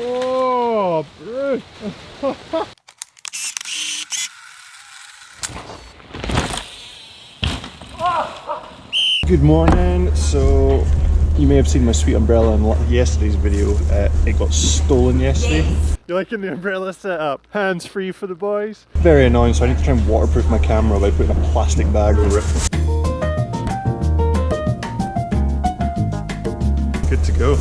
Oh, good morning. So you may have seen my sweet umbrella in yesterday's video. It got stolen yesterday. You're liking the umbrella setup? Hands free for the boys. Very annoying, so I need to try and waterproof my camera by putting a plastic bag over it. Good to go.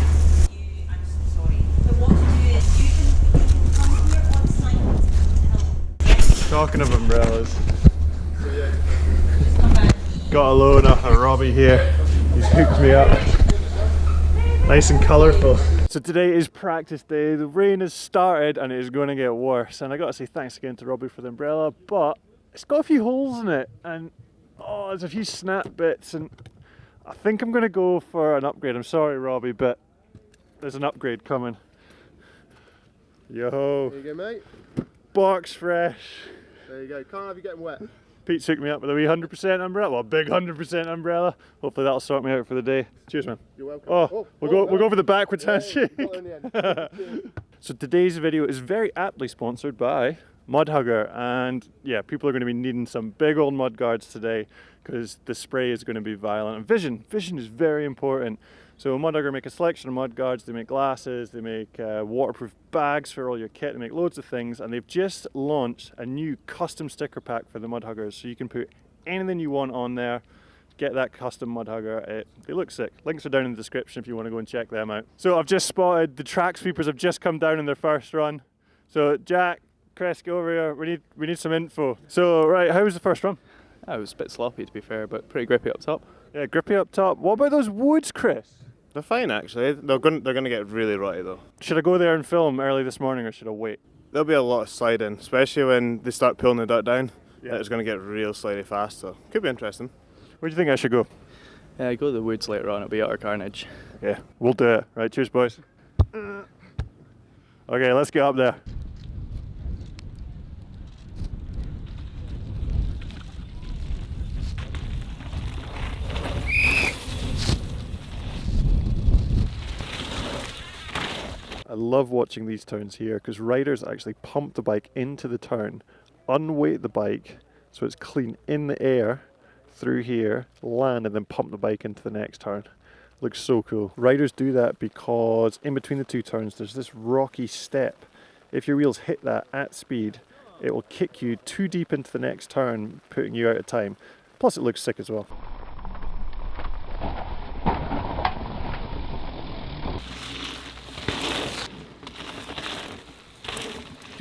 Talking of umbrellas, got a load of Robbie here. He's hooked me up. Nice and colourful. So today is practice day. The rain has started and it is going to get worse. And I got to say thanks again to Robbie for the umbrella, but it's got a few holes in it and oh, there's a few snap bits, and I think I'm going to go for an upgrade. I'm sorry, Robbie, but there's an upgrade coming. Yo. There you go, mate. Box fresh. There you go. Can't have you getting wet. Pete's hooked me up with a wee 100% umbrella, well, a big 100% umbrella. Hopefully that'll sort me out for the day. Cheers, man. You're welcome. Oh, we'll go for the backwards handshake. Got in the end. So today's video is very aptly sponsored by Mudhugger, and yeah, people are going to be needing some big old mud guards today because the spray is going to be violent. And vision is very important. So Mudhugger make a selection of mud guards, they make glasses, they make waterproof bags for all your kit, they make loads of things, and they've just launched a new custom sticker pack for the Mudhuggers, so you can put anything you want on there, get that custom Mudhugger. They look sick. Links are down in the description if you want to go and check them out. So I've just spotted the track sweepers have just come down in their first run. So Jack, Chris, go over here, we need some info. So right, how was the first run? It was a bit sloppy to be fair, but pretty grippy up top. Yeah, grippy up top. What about those woods, Chris? They're fine actually. They're going to get really rutty though. Should I go there and film early this morning or should I wait? There'll be a lot of sliding, especially when they start pulling the dirt down. Yeah. It's going to get real slidey fast, so could be interesting. Where do you think I should go? Yeah, go to the woods later on, it'll be utter carnage. Yeah, we'll do it. Right, cheers boys. Okay, let's get up there. I love watching these turns here because riders actually pump the bike into the turn, unweight the bike so it's clean in the air through here, land, and then pump the bike into the next turn. Looks so cool. Riders do that because in between the two turns there's this rocky step. If your wheels hit that at speed, it will kick you too deep into the next turn, putting you out of time. Plus it looks sick as well.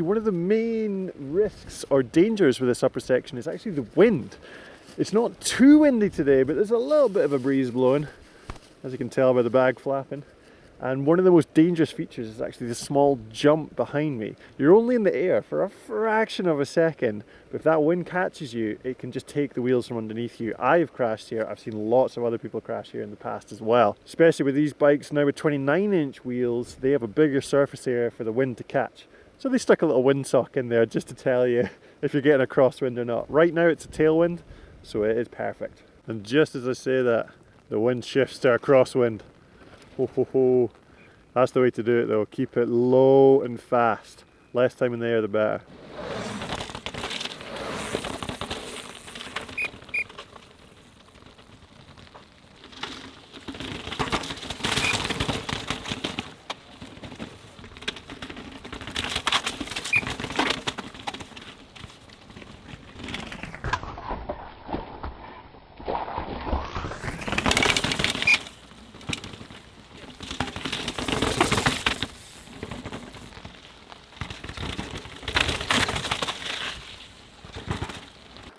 One of the main risks or dangers with this upper section is actually the wind. It's not too windy today, but there's a little bit of a breeze blowing, as you can tell by the bag flapping. And one of the most dangerous features is actually the small jump behind me. You're only in the air for a fraction of a second, but if that wind catches you, it can just take the wheels from underneath you. I've crashed here. I've seen lots of other people crash here in the past as well. Especially with these bikes now with 29-inch wheels, they have a bigger surface area for the wind to catch. So they stuck a little windsock in there just to tell you if you're getting a crosswind or not. Right now it's a tailwind, so it is perfect. And just as I say that, the wind shifts to a crosswind. Ho ho ho. That's the way to do it though. Keep it low and fast. Less time in the air the better.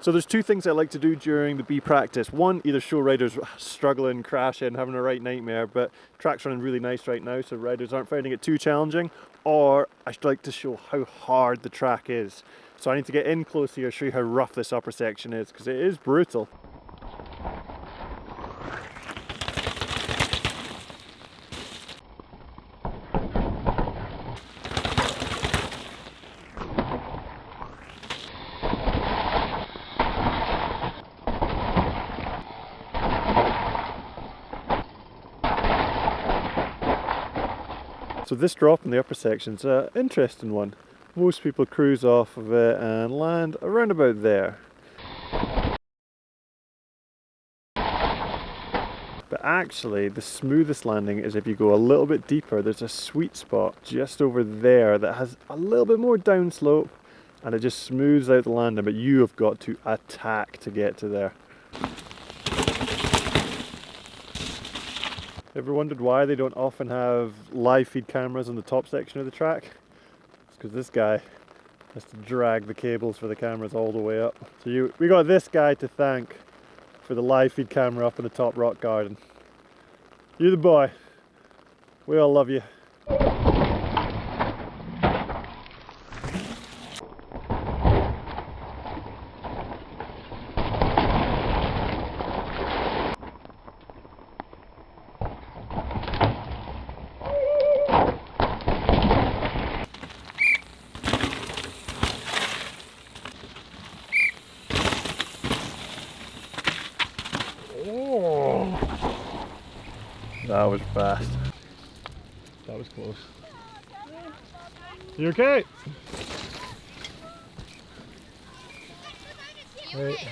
So there's two things I like to do during the B practice. One, either show riders struggling, crashing, having a right nightmare, but track's running really nice right now, so riders aren't finding it too challenging. Or I like to show how hard the track is. So I need to get in close here, show you how rough this upper section is, because it is brutal. So this drop in the upper section's an interesting one. Most people cruise off of it and land around about there. But actually, the smoothest landing is if you go a little bit deeper. There's a sweet spot just over there that has a little bit more downslope, and it just smooths out the landing, but you have got to attack to get to there. Ever wondered why they don't often have live feed cameras on the top section of the track? It's because this guy has to drag the cables for the cameras all the way up. So we got this guy to thank for the live feed camera up in the top rock garden. You're the boy. We all love you. That was fast. That was close. You okay? Wait.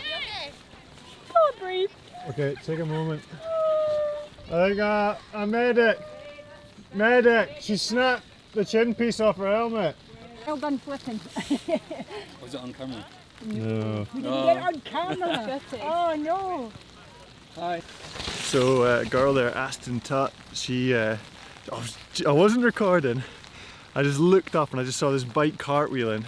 Don't breathe. Okay, take a moment. I think a medic. Medic, she snapped the chin piece off her helmet. Well done flipping. Was it on camera? No. We didn't get it on camera. Oh no. Hi. So a girl there, Aston Tutt, I wasn't recording. I just looked up and I just saw this bike cartwheeling.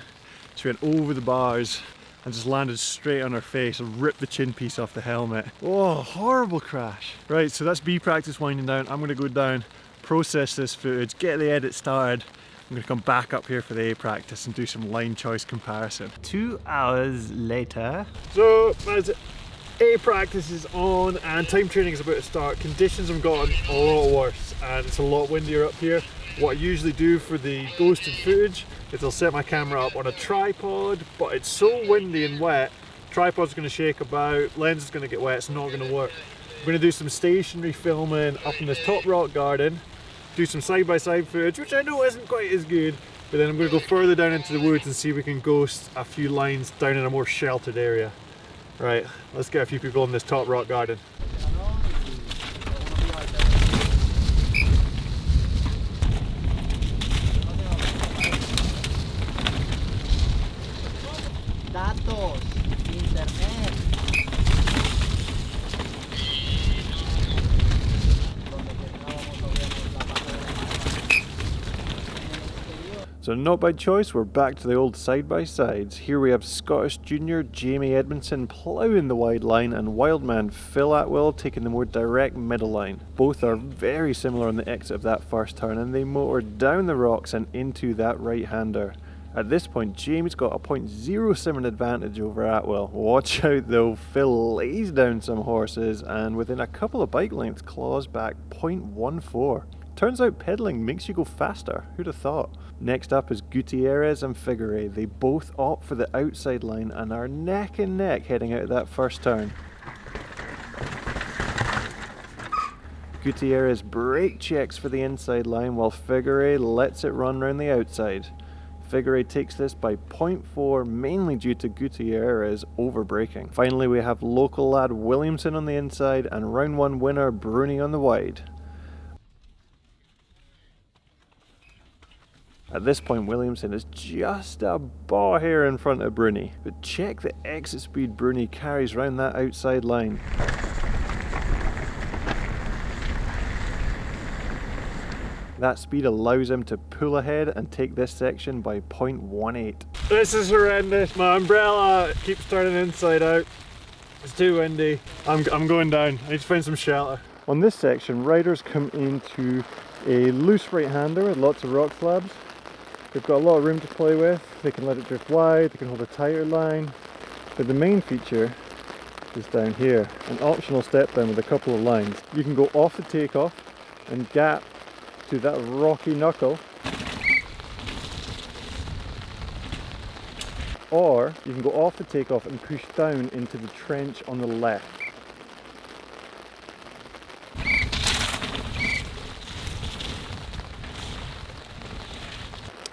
She went over the bars and just landed straight on her face and ripped the chin piece off the helmet. Oh, horrible crash. Right, so that's B practice winding down. I'm gonna go down, process this footage, get the edit started. I'm gonna come back up here for the A practice and do some line choice comparison. 2 hours later. So, as A practice is on and time training is about to start. Conditions have gotten a lot worse and it's a lot windier up here. What I usually do for the ghosted footage is I'll set my camera up on a tripod, but it's so windy and wet, tripod's going to shake about, lens is going to get wet, it's not going to work. I'm going to do some stationary filming up in this top rock garden, do some side-by-side footage, which I know isn't quite as good, but then I'm going to go further down into the woods and see if we can ghost a few lines down in a more sheltered area. Right, let's get a few people in this top rock garden. Datos, internet. So not by choice, we're back to the old side-by-sides. Here we have Scottish junior Jamie Edmondson ploughing the wide line and wildman Phil Atwell taking the more direct middle line. Both are very similar on the exit of that first turn and they motor down the rocks and into that right-hander. At this point, Jamie's got a 0.07 advantage over Atwell. Watch out though, Phil lays down some horses and within a couple of bike lengths claws back 0.14. Turns out pedaling makes you go faster, who'd have thought? Next up is Gutierrez and Figueres. They both opt for the outside line and are neck and neck heading out of that first turn. Gutierrez brake checks for the inside line while Figueres lets it run round the outside. Figueres takes this by 0.4 mainly due to Gutierrez over braking. Finally we have local lad Williamson on the inside and round one winner Bruni on the wide. At this point Williamson is just a bar hair in front of Bruni, but check the exit speed Bruni carries round that outside line. That speed allows him to pull ahead and take this section by 0.18. This is horrendous, my umbrella keeps turning inside out. It's too windy. I'm going down, I need to find some shelter. On this section, riders come into a loose right-hander with lots of rock slabs. They've got a lot of room to play with, they can let it drift wide, they can hold a tighter line, but the main feature is down here, an optional step down with a couple of lines. You can go off the takeoff and gap to that rocky knuckle, or you can go off the takeoff and push down into the trench on the left.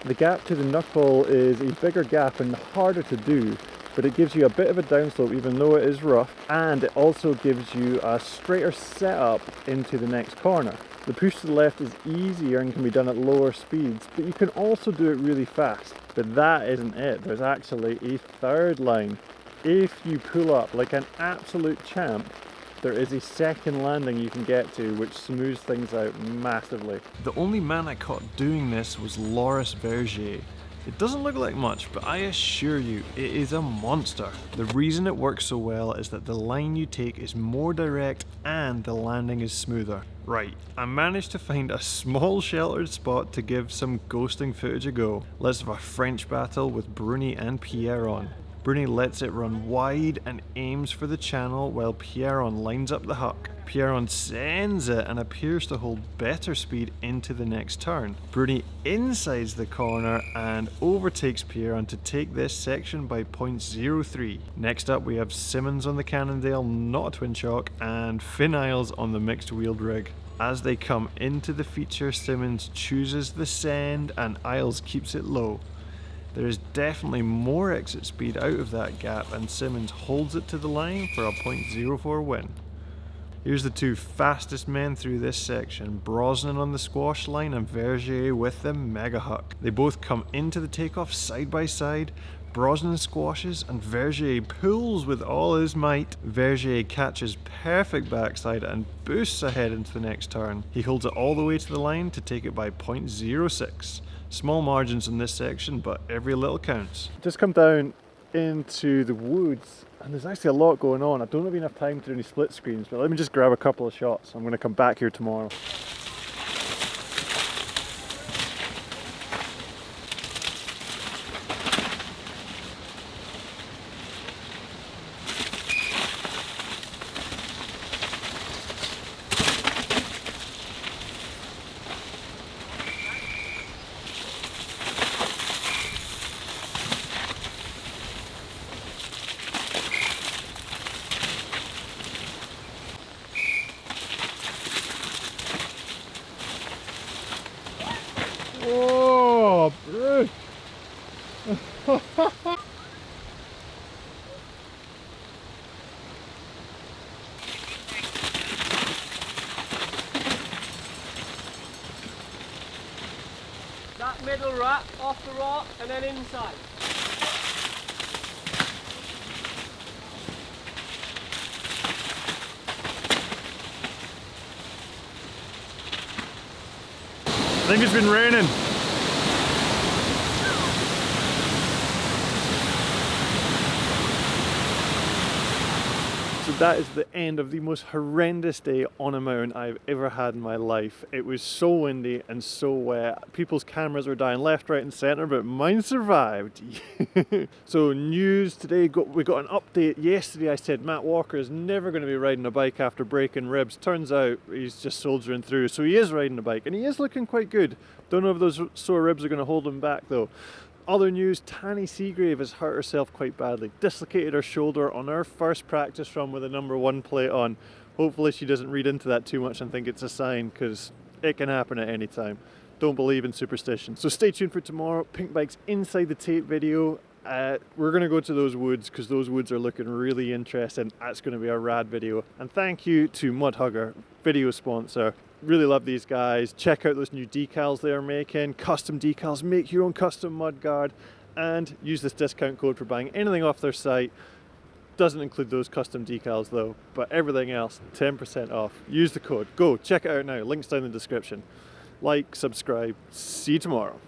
The gap to the knuckle is a bigger gap and harder to do, but it gives you a bit of a downslope even though it is rough, and it also gives you a straighter setup into the next corner. The push to the left is easier and can be done at lower speeds, but you can also do it really fast. But that isn't it, there's actually a third line. If you pull up like an absolute champ, there is a second landing you can get to which smooths things out massively. The only man I caught doing this was Loris Vergier. It doesn't look like much, but I assure you, it is a monster. The reason it works so well is that the line you take is more direct and the landing is smoother. Right, I managed to find a small sheltered spot to give some ghosting footage a go. Let's have a French battle with Bruni and Pierron. Bruni lets it run wide and aims for the channel while Pierron lines up the huck. Pierron sends it and appears to hold better speed into the next turn. Bruni insides the corner and overtakes Pierron to take this section by 0.03. Next up we have Simmons on the Cannondale, not a twin shock, and Finn Isles on the mixed wheeled rig. As they come into the feature, Simmons chooses the send and Isles keeps it low. There is definitely more exit speed out of that gap and Simmons holds it to the line for a 0.04 win. Here's the two fastest men through this section, Brosnan on the squash line and Vergier with the mega huck. They both come into the takeoff side by side. Brosnan squashes and Vergier pulls with all his might. Vergier catches perfect backside and boosts ahead into the next turn. He holds it all the way to the line to take it by 0.06. Small margins in this section, but every little counts. Just come down into the woods and there's actually a lot going on. I don't have enough time to do any split screens, but let me just grab a couple of shots. I'm going to come back here tomorrow. Oh, Bruce! That middle rack, off the rock, and then inside. I think it's been raining. So that is the end of the most horrendous day on a mountain I've ever had in my life. It was so windy and so wet. People's cameras were dying left, right and centre, but mine survived. So news today, we got an update. Yesterday I said Matt Walker is never going to be riding a bike after breaking ribs. Turns out he's just soldiering through. So he is riding a bike and he is looking quite good. Don't know if those sore ribs are going to hold him back though. Other news, Tanny Seagrave has hurt herself quite badly. Dislocated her shoulder on her first practice run with a #1 plate on. Hopefully she doesn't read into that too much and think it's a sign, because it can happen at any time. Don't believe in superstition. So stay tuned for tomorrow. Pink Bike's inside the tape video. We're going to go to those woods because those woods are looking really interesting. That's going to be a rad video. And thank you to Mudhugger, video sponsor. Really love these guys. Check out those new decals they're making. Custom decals. Make your own custom mudguard. And use this discount code for buying anything off their site. Doesn't include those custom decals though. But everything else, 10% off. Use the code. Go, check it out now. Links down in the description. Like, subscribe. See you tomorrow.